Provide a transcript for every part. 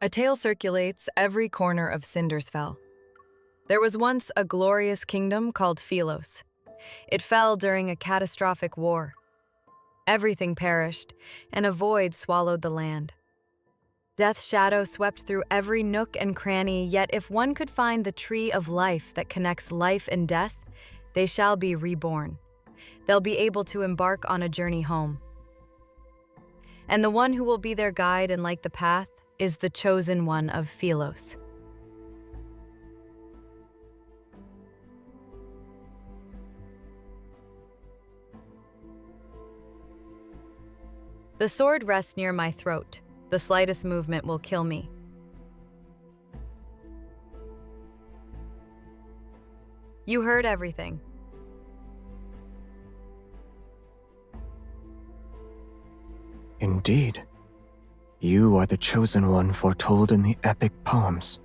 A tale circulates every corner of Cindersfell. There was once a glorious kingdom called Philos. It fell during a catastrophic war. Everything perished, and a void swallowed the land. Death's shadow swept through every nook and cranny, yet if one could find the tree of life that connects life and death, they shall be reborn. They'll be able to embark on a journey home. And the one who will be their guide and light the path is the chosen one of Philos. The sword rests near my throat. The slightest movement will kill me. You heard everything. Indeed. You are the chosen one foretold in the epic poems.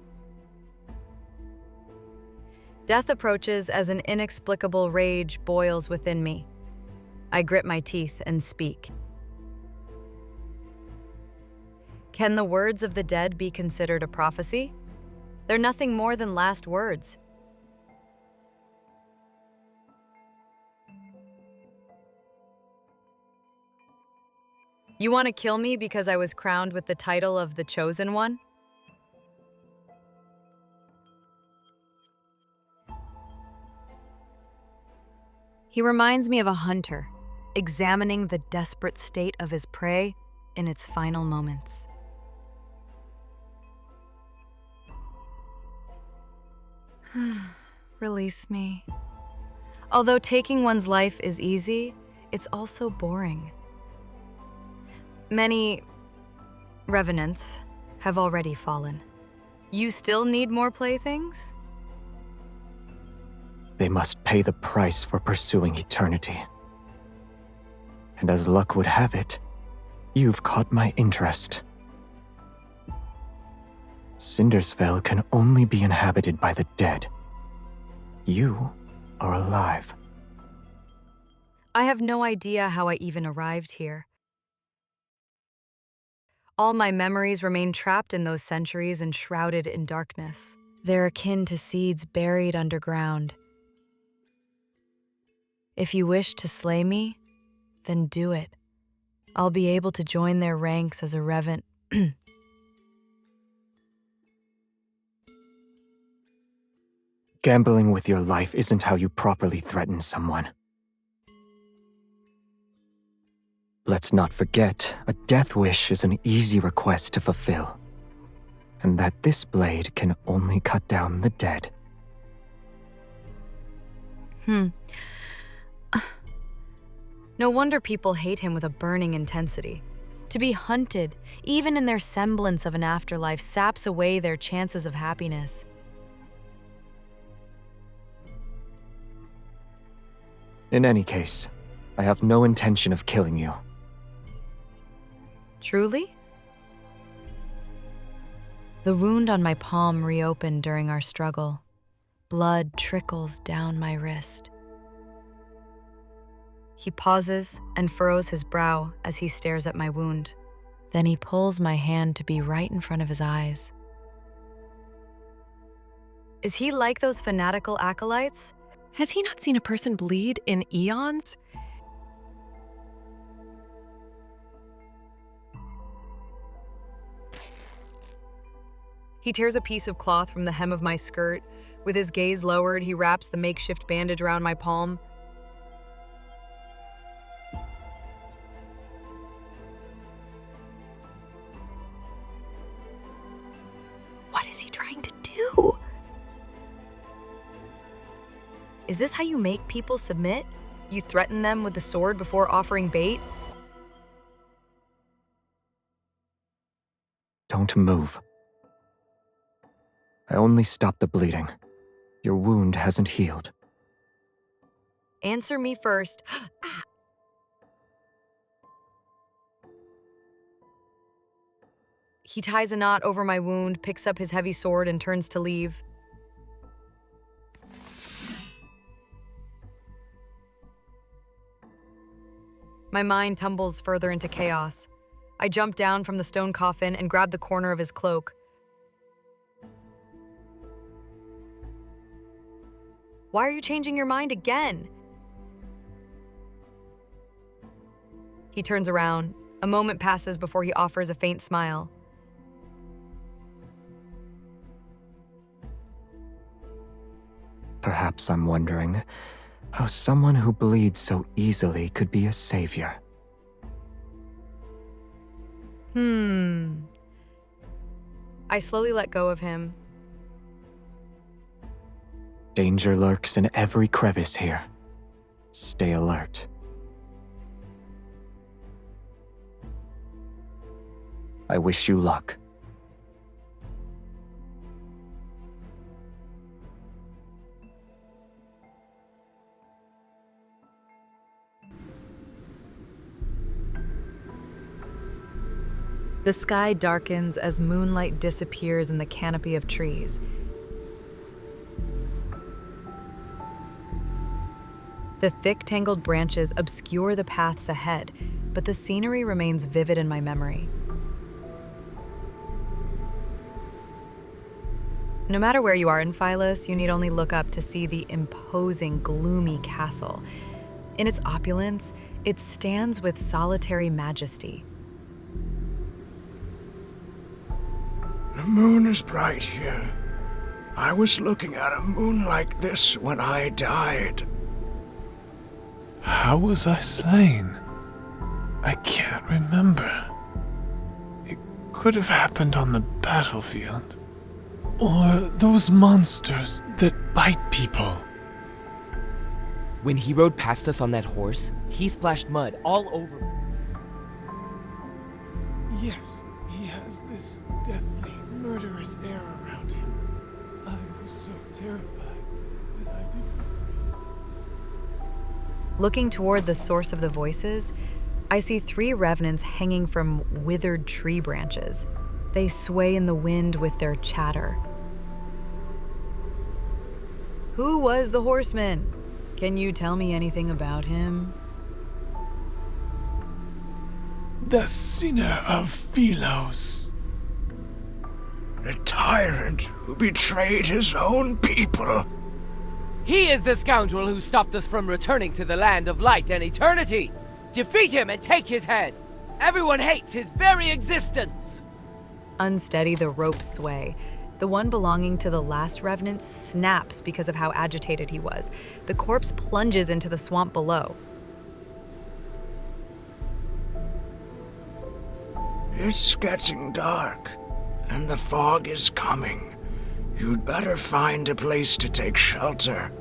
Death approaches as an inexplicable rage boils within me. I grit my teeth and speak. Can the words of the dead be considered a prophecy? They're nothing more than last words. You want to kill me because I was crowned with the title of the Chosen One? He reminds me of a hunter, examining the desperate state of his prey in its final moments. Release me. Although taking one's life is easy, it's also boring. Many revenants have already fallen. You still need more playthings? They must pay the price for pursuing eternity. And as luck would have it, you've caught my interest. Cindersfell can only be inhabited by the dead. You are alive. I have no idea how I even arrived here. All my memories remain trapped in those centuries and shrouded in darkness. They're akin to seeds buried underground. If you wish to slay me, then do it. I'll be able to join their ranks as a revenant. Gambling with your life isn't how you properly threaten someone. Let's not forget, a death wish is an easy request to fulfill, and that this blade can only cut down the dead. No wonder people hate him with a burning intensity. To be hunted, even in their semblance of an afterlife, saps away their chances of happiness. In any case, I have no intention of killing you. Truly? The wound on my palm reopened during our struggle. Blood trickles down my wrist. He pauses and furrows his brow as he stares at my wound. Then he pulls my hand to be right in front of his eyes. Is he like those fanatical acolytes? Has he not seen a person bleed in eons? He tears a piece of cloth from the hem of my skirt. With his gaze lowered, he wraps the makeshift bandage around my palm. What is he trying to do? Is this how you make people submit? You threaten them with the sword before offering bait? Don't move. I only stopped the bleeding. Your wound hasn't healed. Answer me first. He ties a knot over my wound, picks up his heavy sword, and turns to leave. My mind tumbles further into chaos. I jump down from the stone coffin and grab the corner of his cloak. Why are you changing your mind again? He turns around. A moment passes before he offers a faint smile. Perhaps I'm wondering how someone who bleeds so easily could be a savior. I slowly let go of him. Danger lurks in every crevice here. Stay alert. I wish you luck. The sky darkens as moonlight disappears in the canopy of trees. The thick, tangled branches obscure the paths ahead, but the scenery remains vivid in my memory. No matter where you are in Philos, you need only look up to see the imposing, gloomy castle. In its opulence, it stands with solitary majesty. The moon is bright here. I was looking at a moon like this when I died. How was I slain? I can't remember. It could have happened on the battlefield. Or those monsters that bite people. When he rode past us on that horse, he splashed mud all over me. Yes, he has this deathly, murderous air around him. I was so terrified that I didn't. Looking toward the source of the voices, I see 3 revenants hanging from withered tree branches. They sway in the wind with their chatter. Who was the horseman? Can you tell me anything about him? The sinner of Philos. The tyrant who betrayed his own people. He is the scoundrel who stopped us from returning to the land of light and eternity. Defeat him and take his head. Everyone hates his very existence. Unsteady, the ropes sway. The one belonging to the last revenant snaps because of how agitated he was. The corpse plunges into the swamp below. It's getting dark, and the fog is coming. You'd better find a place to take shelter.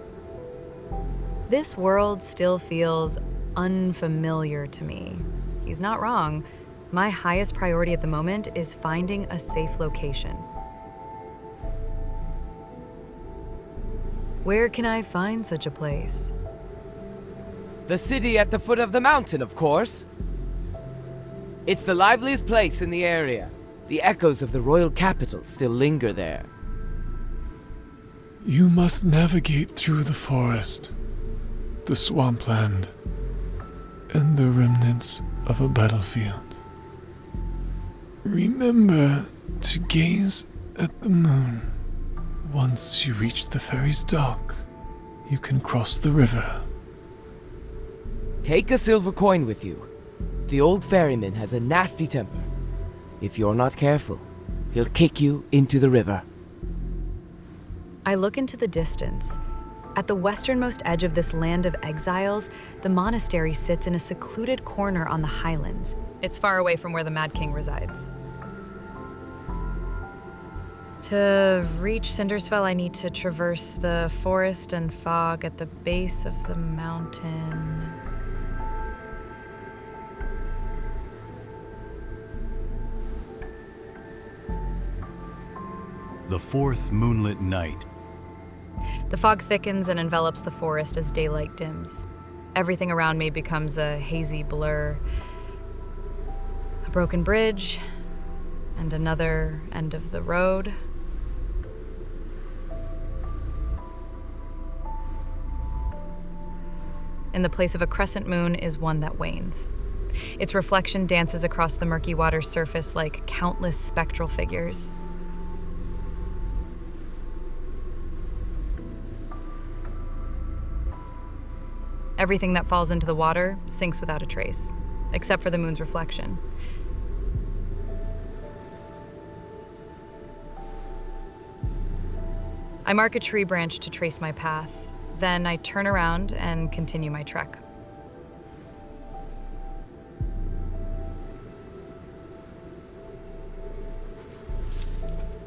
This world still feels unfamiliar to me. He's not wrong. My highest priority at the moment is finding a safe location. Where can I find such a place? The city at the foot of the mountain, of course. It's the liveliest place in the area. The echoes of the royal capital still linger there. You must navigate through the forest, the swampland, and the remnants of a battlefield. Remember to gaze at the moon. Once you reach the ferry's dock, you can cross the river. Take a silver coin with you. The old ferryman has a nasty temper. If you're not careful, he'll kick you into the river. I look into the distance. At the westernmost edge of this land of exiles, the monastery sits in a secluded corner on the highlands. It's far away from where the Mad King resides. To reach Cindersfell, I need to traverse the forest and fog at the base of the mountain. The fourth moonlit night. The fog thickens and envelops the forest as daylight dims. Everything around me becomes a hazy blur. A broken bridge, and another end of the road. In the place of a crescent moon is one that wanes. Its reflection dances across the murky water's surface like countless spectral figures. Everything that falls into the water sinks without a trace, except for the moon's reflection. I mark a tree branch to trace my path. Then I turn around and continue my trek.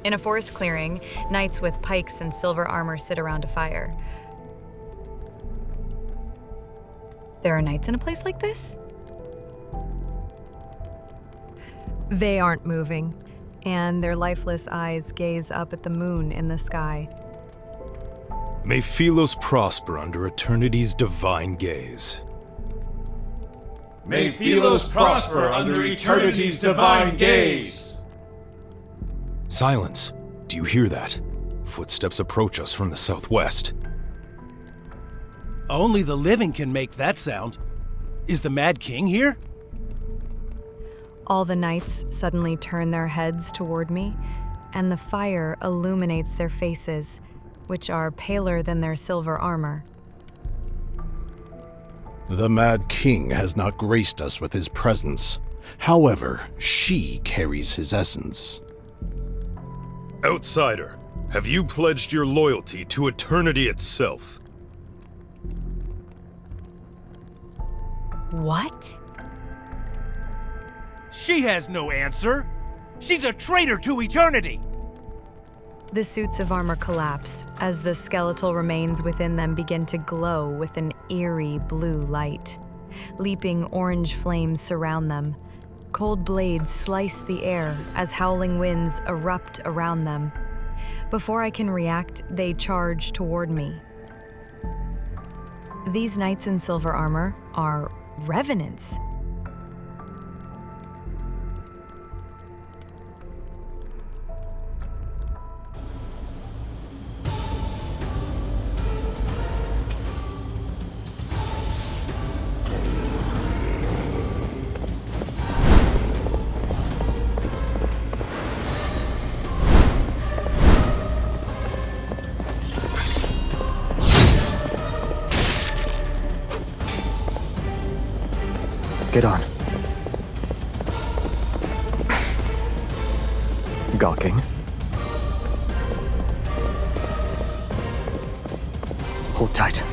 In a forest clearing, knights with pikes and silver armor sit around a fire. There are knights in a place like this? They aren't moving, and their lifeless eyes gaze up at the moon in the sky. May Philos prosper under eternity's divine gaze. May Philos prosper under eternity's divine gaze. Silence. Do you hear that? Footsteps approach us from the southwest. Only the living can make that sound. Is the Mad King here? All the knights suddenly turn their heads toward me, and the fire illuminates their faces, which are paler than their silver armor. The Mad King has not graced us with his presence. However, she carries his essence. Outsider, have you pledged your loyalty to eternity itself? What? She has no answer. She's a traitor to eternity. The suits of armor collapse as the skeletal remains within them begin to glow with an eerie blue light. Leaping orange flames surround them. Cold blades slice the air as howling winds erupt around them. Before I can react, they charge toward me. These knights in silver armor are revenants. Get on. Gawking. Hold tight.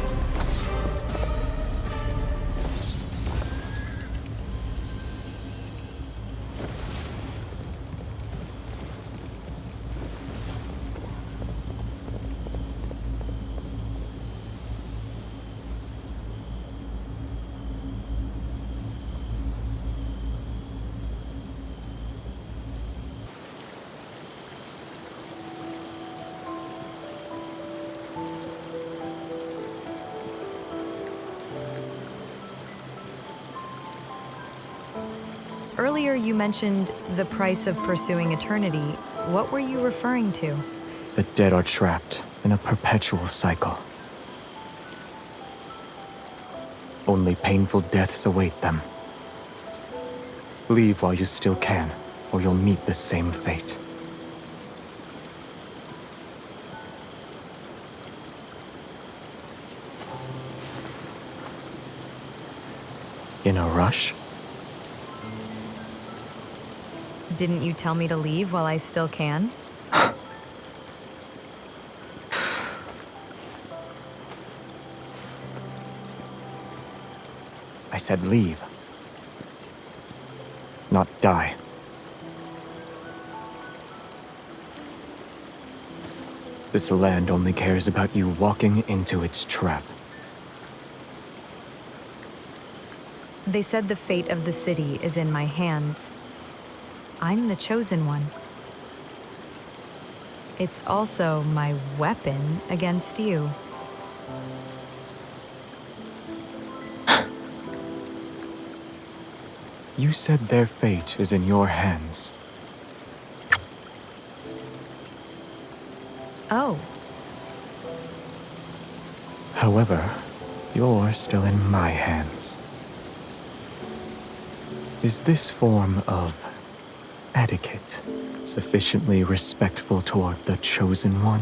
Earlier you mentioned the price of pursuing eternity. What were you referring to? The dead are trapped in a perpetual cycle. Only painful deaths await them. Leave while you still can, or you'll meet the same fate. In a rush? Didn't you tell me to leave while I still can? I said leave. Not die. This land only cares about you walking into its trap. They said the fate of the city is in my hands. I'm the chosen one. It's also my weapon against you. You said their fate is in your hands. Oh. However, you're still in my hands. Is this form of etiquette sufficiently respectful toward the chosen one?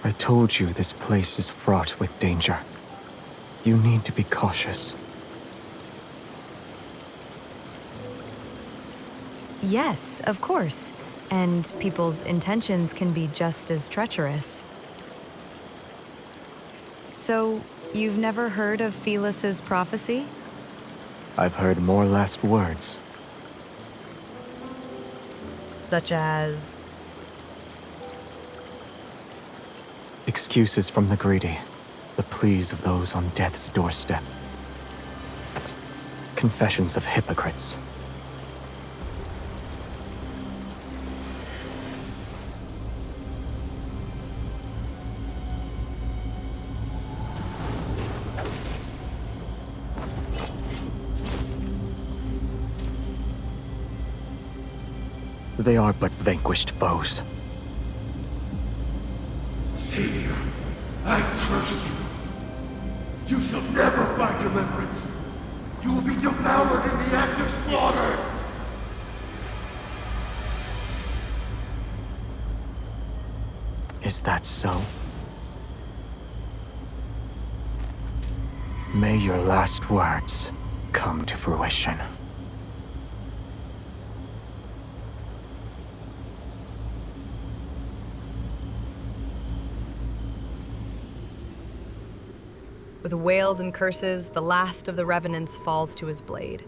I told you this place is fraught with danger. You need to be cautious. Yes, of course. And people's intentions can be just as treacherous. So, you've never heard of Phylos's prophecy? I've heard more last words. Such as... Excuses from the greedy. The pleas of those on death's doorstep. Confessions of hypocrites. They are but vanquished foes. Xavier, I curse you. You shall never find deliverance. You will be devoured in the act of slaughter. Is that so? May your last words come to fruition. With wails and curses, the last of the revenants falls to his blade.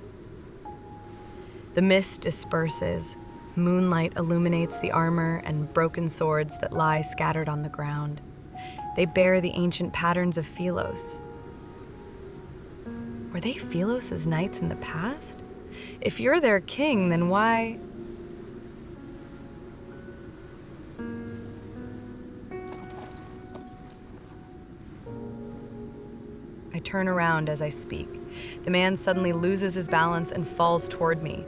The mist disperses. Moonlight illuminates the armor and broken swords that lie scattered on the ground. They bear the ancient patterns of Philos. Were they Phylos's knights in the past? If you're their king, then why... I turn around as I speak. The man suddenly loses his balance and falls toward me.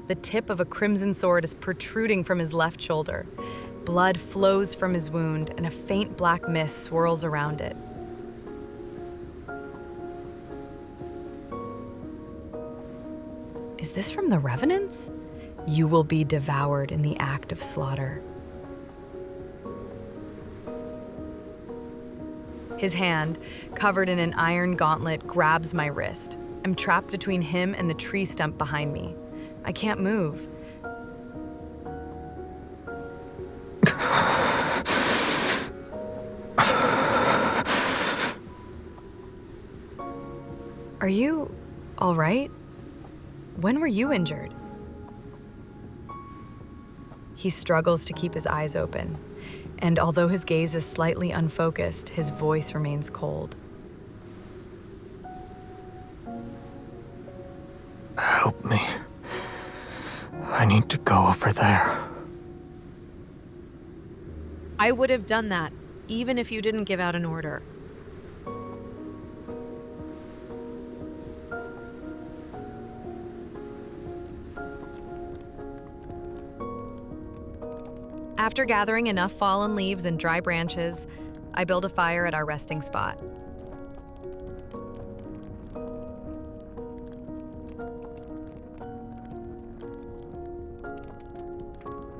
The tip of a crimson sword is protruding from his left shoulder. Blood flows from his wound, and a faint black mist swirls around it. Is this from the Revenants? You will be devoured in the act of slaughter. His hand, covered in an iron gauntlet, grabs my wrist. I'm trapped between him and the tree stump behind me. I can't move. Are you all right? When were you injured? He struggles to keep his eyes open, and although his gaze is slightly unfocused, his voice remains cold. Help me. I need to go over there. I would have done that, even if you didn't give out an order. After gathering enough fallen leaves and dry branches, I build a fire at our resting spot.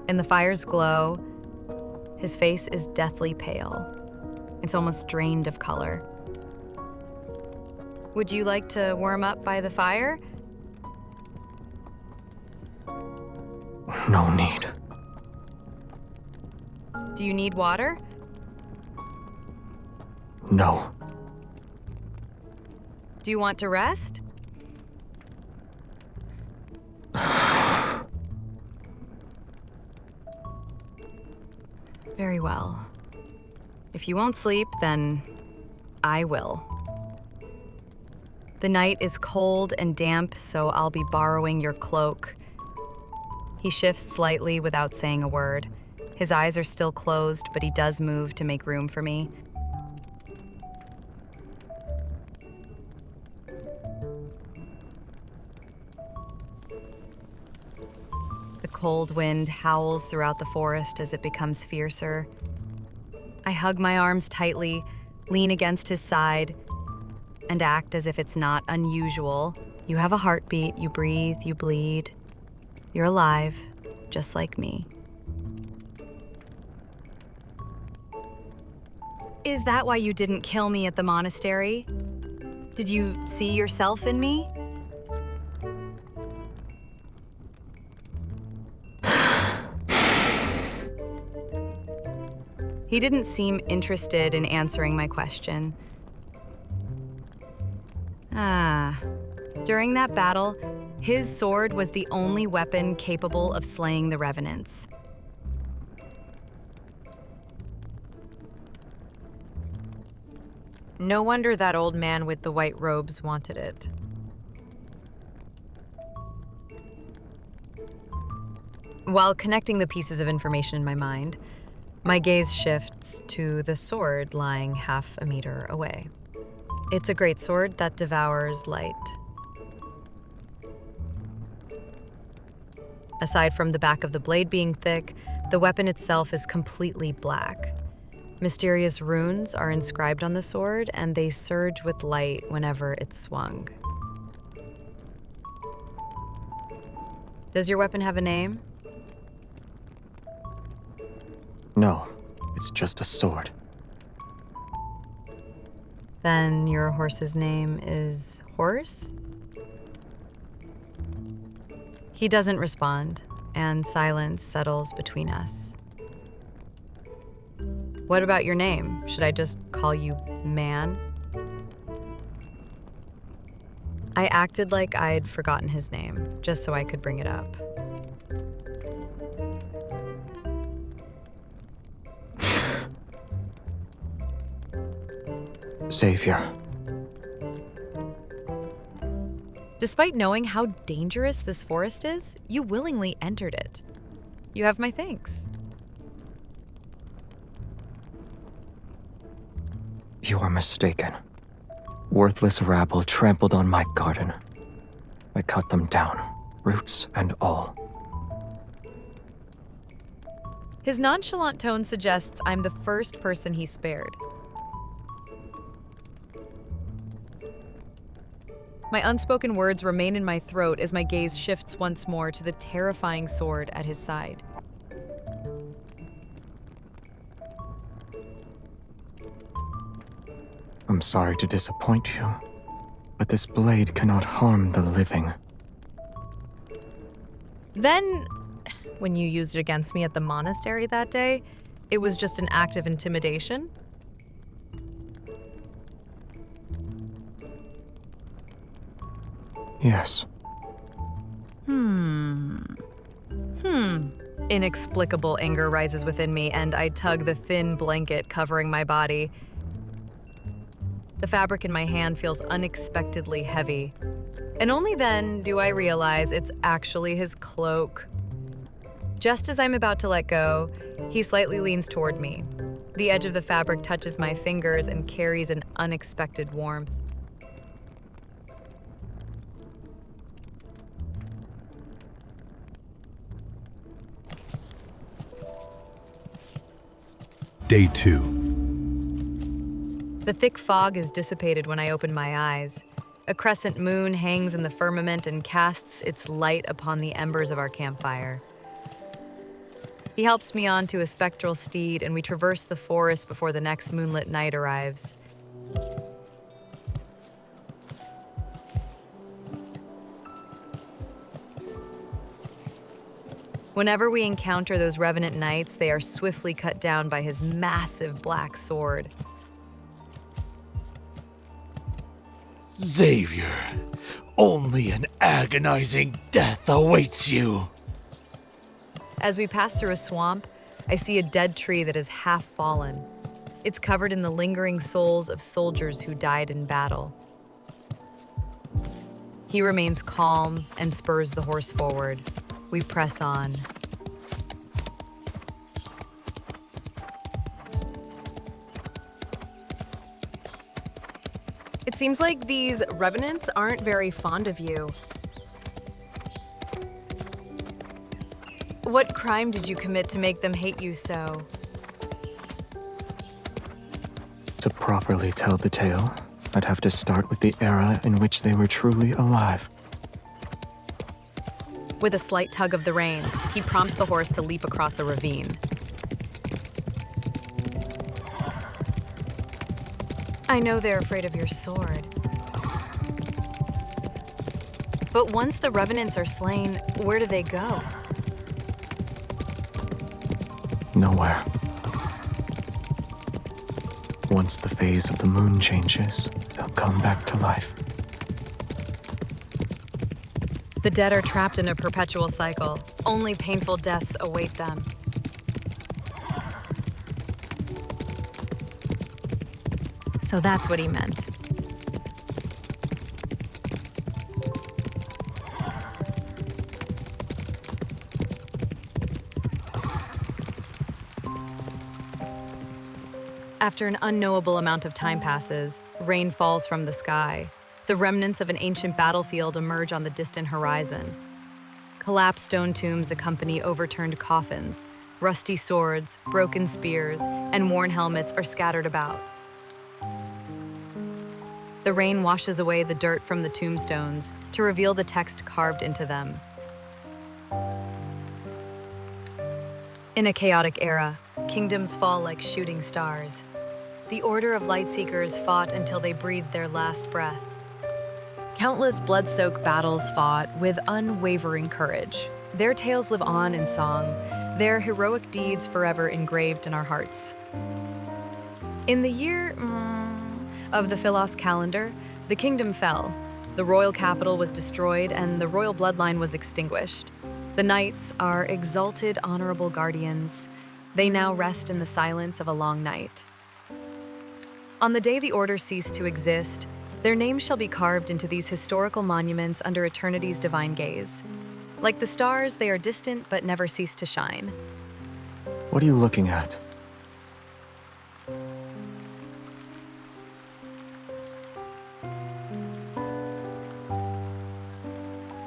In the fire's glow, his face is deathly pale. It's almost drained of color. Would you like to warm up by the fire? No need. Do you need water? No. Do you want to rest? Very well. If you won't sleep, then I will. The night is cold and damp, so I'll be borrowing your cloak. He shifts slightly without saying a word. His eyes are still closed, but he does move to make room for me. The cold wind howls throughout the forest as it becomes fiercer. I hug my arms tightly, lean against his side, and act as if it's not unusual You have a heartbeat, you breathe, you bleed. You're alive, just like me. Is that why you didn't kill me at the monastery? Did you see yourself in me? He didn't seem interested in answering my question. During that battle, his sword was the only weapon capable of slaying the revenants. No wonder that old man with the white robes wanted it. While connecting the pieces of information in my mind, my gaze shifts to the sword lying half a meter away. It's a great sword that devours light. Aside from the back of the blade being thick, the weapon itself is completely black. Mysterious runes are inscribed on the sword, and they surge with light whenever it's swung. Does your weapon have a name? No, it's just a sword. Then your horse's name is Horse? He doesn't respond, and silence settles between us. What about your name? Should I just call you Man? I acted like I'd forgotten his name, just so I could bring it up. Xavier. Despite knowing how dangerous this forest is, you willingly entered it. You have my thanks. You are mistaken. Worthless rabble trampled on my garden. I cut them down, roots and all. His nonchalant tone suggests I'm the first person he spared. My unspoken words remain in my throat as my gaze shifts once more to the terrifying sword at his side. I'm sorry to disappoint you, but this blade cannot harm the living. Then, when you used it against me at the monastery that day, it was just an act of intimidation? Yes. Inexplicable anger rises within me, and I tug the thin blanket covering my body. The fabric in my hand feels unexpectedly heavy. And only then do I realize it's actually his cloak. Just as I'm about to let go, he slightly leans toward me. The edge of the fabric touches my fingers and carries an unexpected warmth. Day 2. The thick fog is dissipated when I open my eyes. A crescent moon hangs in the firmament and casts its light upon the embers of our campfire. He helps me onto a spectral steed, and we traverse the forest before the next moonlit night arrives. Whenever we encounter those revenant knights, they are swiftly cut down by his massive black sword. Xavier, only an agonizing death awaits you. As we pass through a swamp, I see a dead tree that is half fallen. It's covered in the lingering souls of soldiers who died in battle. He remains calm and spurs the horse forward. We press on. It seems like these revenants aren't very fond of you. What crime did you commit to make them hate you so? To properly tell the tale, I'd have to start with the era in which they were truly alive. With a slight tug of the reins, he prompts the horse to leap across a ravine. I know they're afraid of your sword. But once the revenants are slain, where do they go? Nowhere. Once the phase of the moon changes, they'll come back to life. The dead are trapped in a perpetual cycle. Only painful deaths await them. So that's what he meant. After an unknowable amount of time passes, rain falls from the sky. The remnants of an ancient battlefield emerge on the distant horizon. Collapsed stone tombs accompany overturned coffins. Rusty swords, broken spears, and worn helmets are scattered about. The rain washes away the dirt from the tombstones to reveal the text carved into them. In a chaotic era, kingdoms fall like shooting stars. The Order of Lightseekers fought until they breathed their last breath. Countless blood-soaked battles fought with unwavering courage. Their tales live on in song, their heroic deeds forever engraved in our hearts. In the year of the Philos calendar, the kingdom fell. The royal capital was destroyed and the royal bloodline was extinguished. The knights are exalted, honorable guardians. They now rest in the silence of a long night. On the day the Order ceased to exist, their names shall be carved into these historical monuments under eternity's divine gaze. Like the stars, they are distant but never cease to shine. What are you looking at?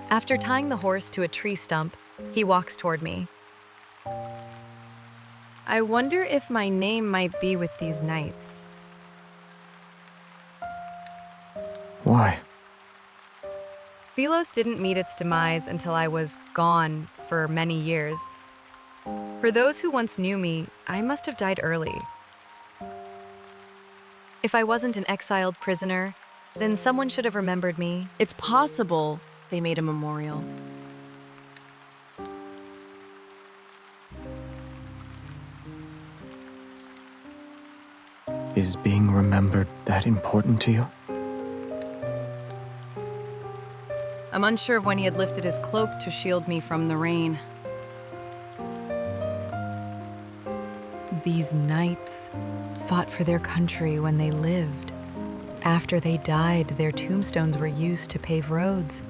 After tying the horse to a tree stump, he walks toward me. I wonder if my name might be with these knights. Why? Philos didn't meet its demise until I was gone for many years. For those who once knew me, I must have died early. If I wasn't an exiled prisoner, then someone should have remembered me. It's possible they made a memorial. Is being remembered that important to you? I'm unsure of when he had lifted his cloak to shield me from the rain. These knights fought for their country when they lived. After they died, their tombstones were used to pave roads.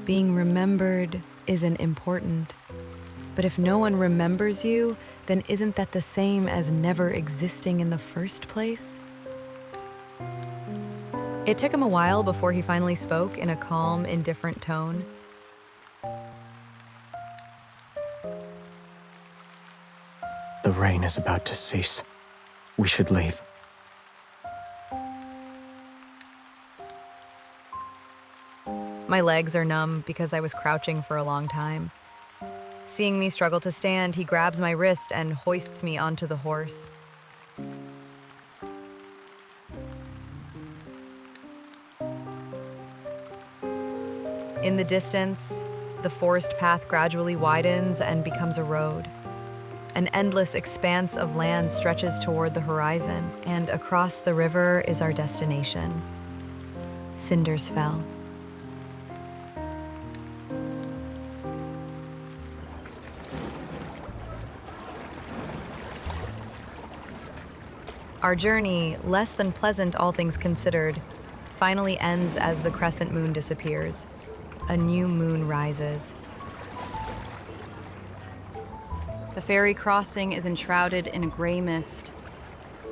Being remembered isn't important. But if no one remembers you, then isn't that the same as never existing in the first place? It took him a while before he finally spoke in a calm, indifferent tone. The rain is about to cease. We should leave. My legs are numb because I was crouching for a long time. Seeing me struggle to stand, he grabs my wrist and hoists me onto the horse. In the distance, the forest path gradually widens and becomes a road. An endless expanse of land stretches toward the horizon, and across the river is our destination. Cinders fell. Our journey, less than pleasant all things considered, finally ends as the crescent moon disappears. A new moon rises. The ferry crossing is enshrouded in a gray mist.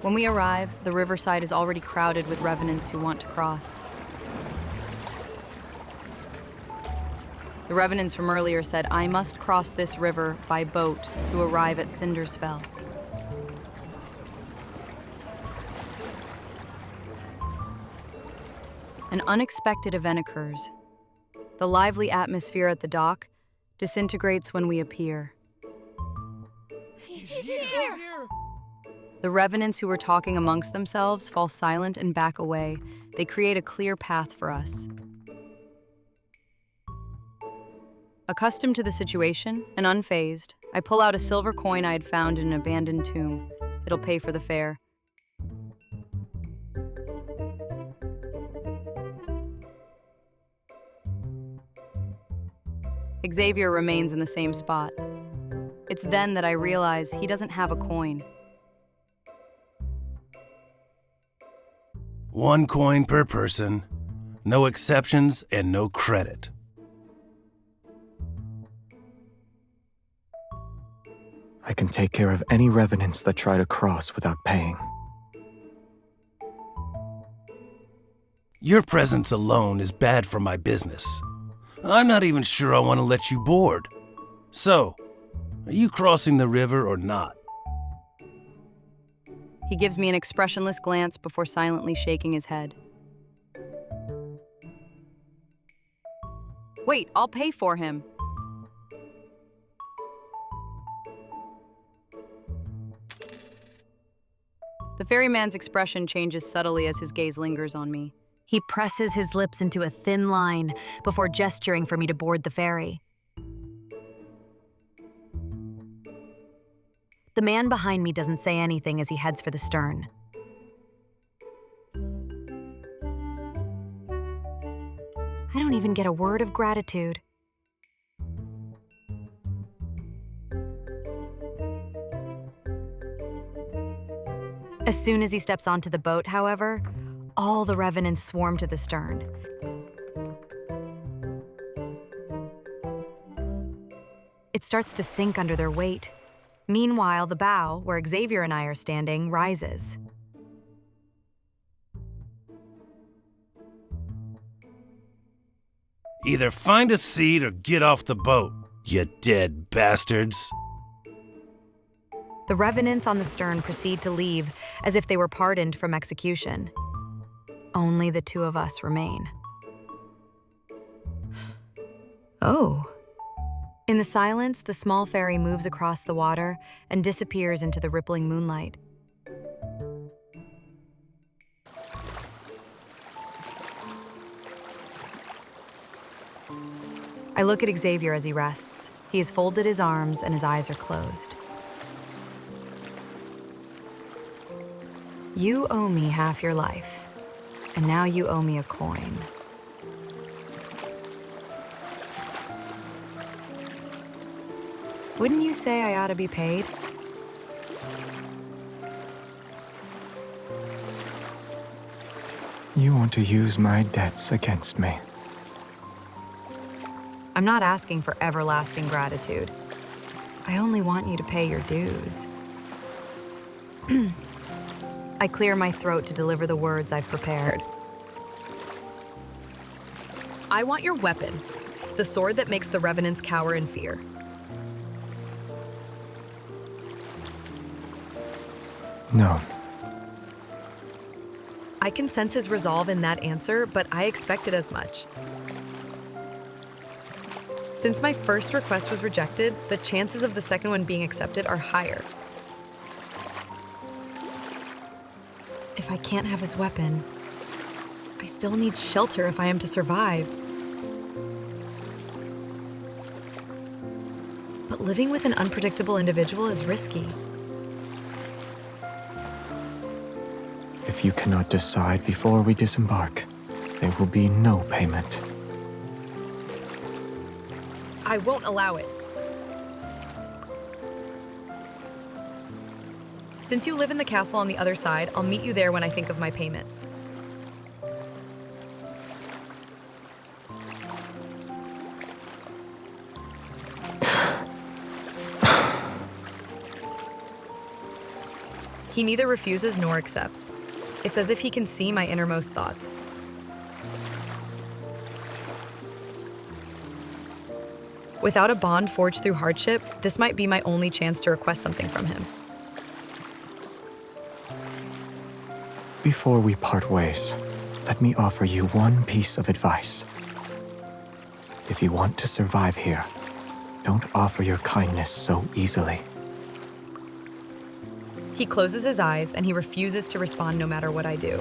When we arrive, the riverside is already crowded with revenants who want to cross. The revenants from earlier said I must cross this river by boat to arrive at Cindersfell. An unexpected event occurs. The lively atmosphere at the dock disintegrates when we appear. He's here! The revenants who were talking amongst themselves fall silent and back away. They create a clear path for us. Accustomed to the situation and unfazed, I pull out a silver coin I had found in an abandoned tomb. It'll pay for the fare. Xavier remains in the same spot. It's then that I realize he doesn't have a coin. 1 coin per person, no exceptions and no credit. I can take care of any revenants that try to cross without paying. Your presence alone is bad for my business. I'm not even sure I want to let you board. So, are you crossing the river or not? He gives me an expressionless glance before silently shaking his head. Wait, I'll pay for him. The ferryman's expression changes subtly as his gaze lingers on me. He presses his lips into a thin line before gesturing for me to board the ferry. The man behind me doesn't say anything as he heads for the stern. I don't even get a word of gratitude. As soon as he steps onto the boat, however, all the revenants swarm to the stern. It starts to sink under their weight. Meanwhile, the bow, where Xavier and I are standing, rises. Either find a seat or get off the boat, you dead bastards. The revenants on the stern proceed to leave as if they were pardoned from execution. Only the 2 of us remain. Oh. In the silence, the small ferry moves across the water and disappears into the rippling moonlight. I look at Xavier as he rests. He has folded his arms and his eyes are closed. You owe me half your life, and now you owe me a coin. Wouldn't you say I ought to be paid? You want to use my debts against me. I'm not asking for everlasting gratitude. I only want you to pay your dues. I clear my throat to deliver the words I've prepared. I want your weapon, the sword that makes the revenants cower in fear. No. I can sense his resolve in that answer, but I expected as much. Since my first request was rejected, the chances of the second one being accepted are higher. If I can't have his weapon, I still need shelter if I am to survive. But living with an unpredictable individual is risky. If you cannot decide before we disembark, there will be no payment. I won't allow it. Since you live in the castle on the other side, I'll meet you there when I think of my payment. He neither refuses nor accepts. It's as if he can see my innermost thoughts. Without a bond forged through hardship, this might be my only chance to request something from him. Before we part ways, let me offer you one piece of advice. If you want to survive here, don't offer your kindness so easily. He closes his eyes and he refuses to respond no matter what I do.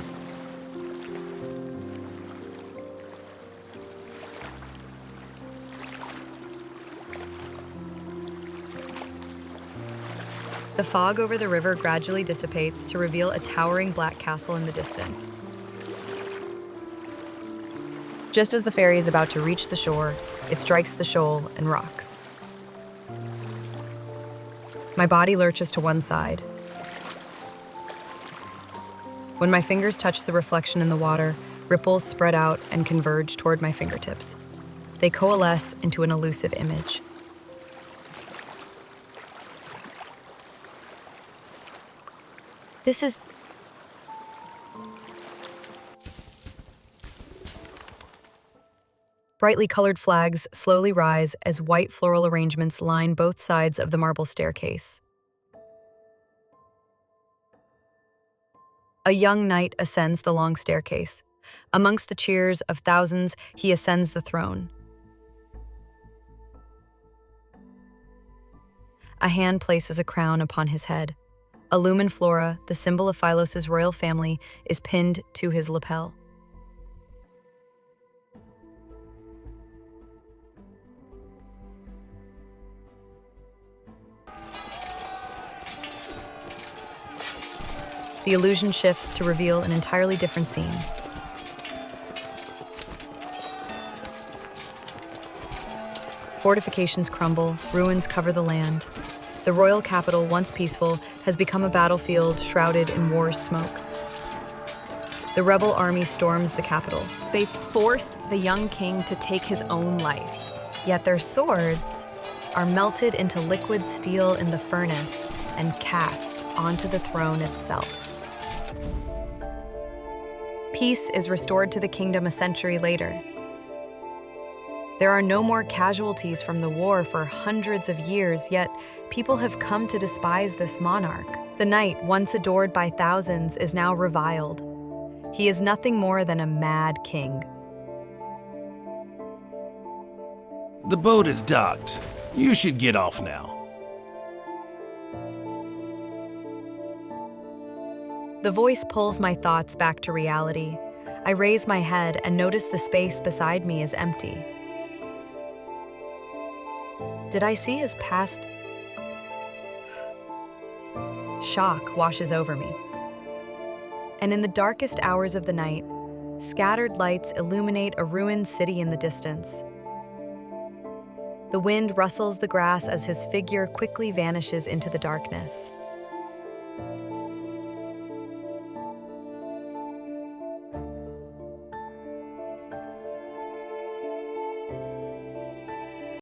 The fog over the river gradually dissipates to reveal a towering black castle in the distance. Just as the ferry is about to reach the shore, it strikes the shoal and rocks. My body lurches to one side. When my fingers touch the reflection in the water, ripples spread out and converge toward my fingertips. They coalesce into an elusive image. This is... Brightly colored flags slowly rise as white floral arrangements line both sides of the marble staircase. A young knight ascends the long staircase. Amongst the cheers of thousands, he ascends the throne. A hand places a crown upon his head. A lumen flora, the symbol of Philos' royal family, is pinned to his lapel. The illusion shifts to reveal an entirely different scene. Fortifications crumble, ruins cover the land. The royal capital, once peaceful, has become a battlefield shrouded in war's smoke. The rebel army storms the capital. They force the young king to take his own life. Yet their swords are melted into liquid steel in the furnace and cast onto the throne itself. Peace is restored to the kingdom a century later. There are no more casualties from the war for hundreds of years, yet people have come to despise this monarch. The knight, once adored by thousands, is now reviled. He is nothing more than a mad king. The boat is docked. You should get off now. The voice pulls my thoughts back to reality. I raise my head and notice the space beside me is empty. Did I see his past? Shock washes over me. And in the darkest hours of the night, scattered lights illuminate a ruined city in the distance. The wind rustles the grass as his figure quickly vanishes into the darkness.